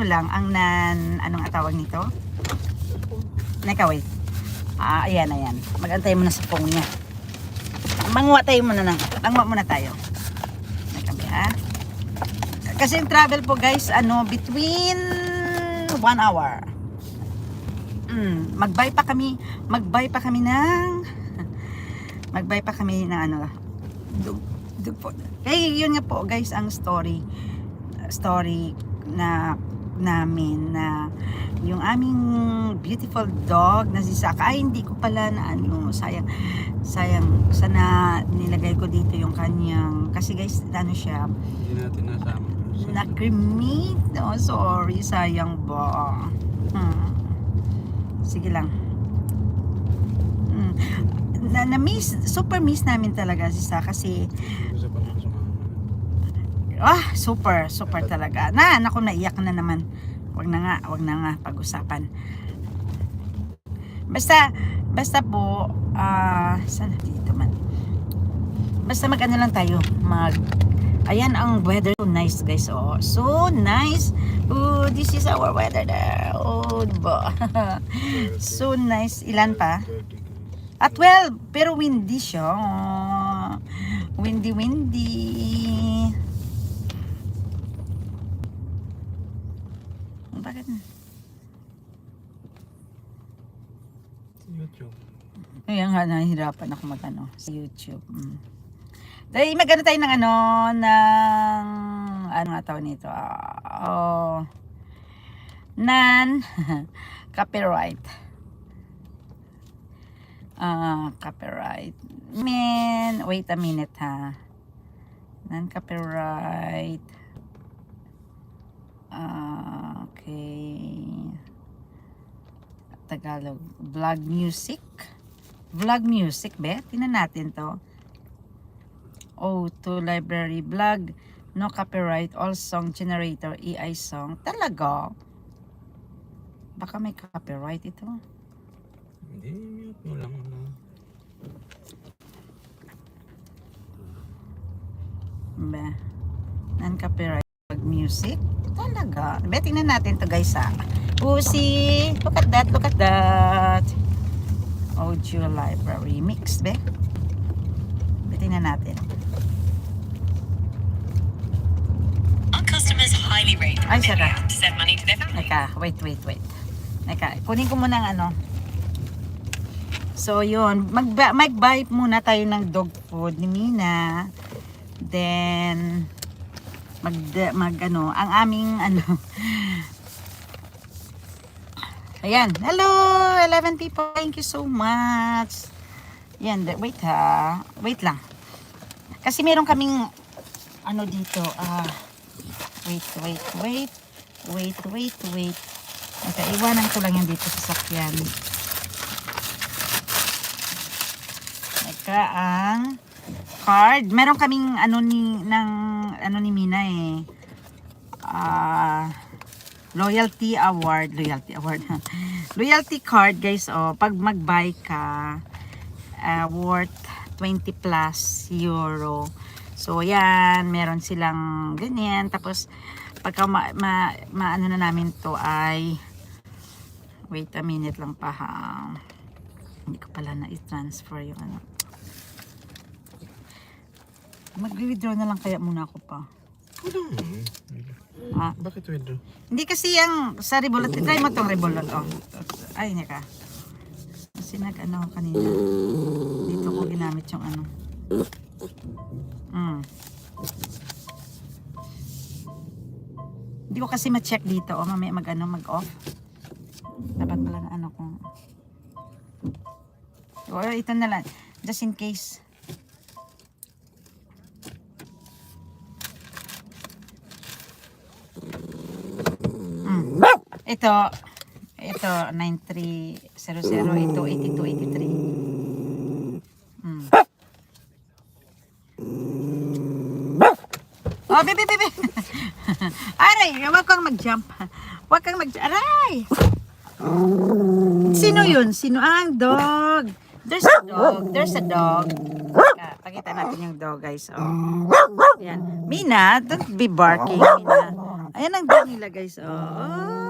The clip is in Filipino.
lang ang anong tawag nito? Nakawait. Ayan. Mag-antay muna sa phone niya. Manguha muna tayo. Nakabi ha. Kasi yung travel po guys, between 1 hour. Mag-buy pa kami ng dug po. Yun nga po guys ang story na namin na yung aming beautiful dog na si Saka. Hindi ko pala sayang sana nilagay ko dito yung kanyang, kasi guys siya, Hindi natin nasama. na-cremate. Sorry, sayang ba. Sige lang. Super miss namin talaga si Saka kasi super talaga. Naku, naiyak na naman. Wag na nga pag-usapan. Basta po, sana dito man. Basta mag-ano lang tayo. Ayan ang weather. So nice guys. So nice. This is our weather there. Diba? So nice. Ilan pa? At 12. Pero windy siya. Windy. Bakit? YouTube. Ayan nga, nahihirapan ako sa YouTube. Dahil magano tayo ng ano nga tawag nito? Copyright. Copyright. Wait a minute ha. Non-copyright. Okay. Tagalog. Vlog music, be? Tingnan natin to. To library blog. No copyright. All song generator. AI song. Talaga? Baka may copyright ito. Hindi, mute mo lang. Be? Non-copyright blog music. Talaga. Be, tingnan natin to guys ha. See, look at that. Audio library mix, be. Tingnan natin. Our customers highly rate Ay, saka. to send money to their family. Wait. Kunin ko muna ang So, yun. Mag-buy muna tayo ng dog food ni Mina. Then, ang aming ayan. Hello, 11 people. Thank you so much. Yan, wait ha. Wait lang. Kasi meron kaming dito. Wait. Okay, iwanan ko lang yan dito sa sakyan. Teka, ang card. Meron kaming ni Mina loyalty card guys. Pag mag-buy ka worth 20 plus euro. So yan, meron silang ganyan. Tapos pagka maano na namin to ay wait a minute lang pa ha. Hindi ko pala na i-transfer yung mag-withdraw na lang kaya muna ako pa. Bakit withdraw? Hindi kasi yung sa Revolut. Try mo tong Revolut. Ay, hindi ka. Kasi kanina. Dito ko ginamit yung Hindi ko kasi ma-check dito. Mamaya mag-off. Dapat pala na ko. Ito na lang. Just in case. Ito 9300, ito 8283. Bebe. Aray, wag kang mag-jump. Aray! Sino yun? Sino ang dog? There's a dog. Pakita natin yung dog, guys. Yan. Mina, don't be barking, Mina. Ayan ang dog nila guys. Oh.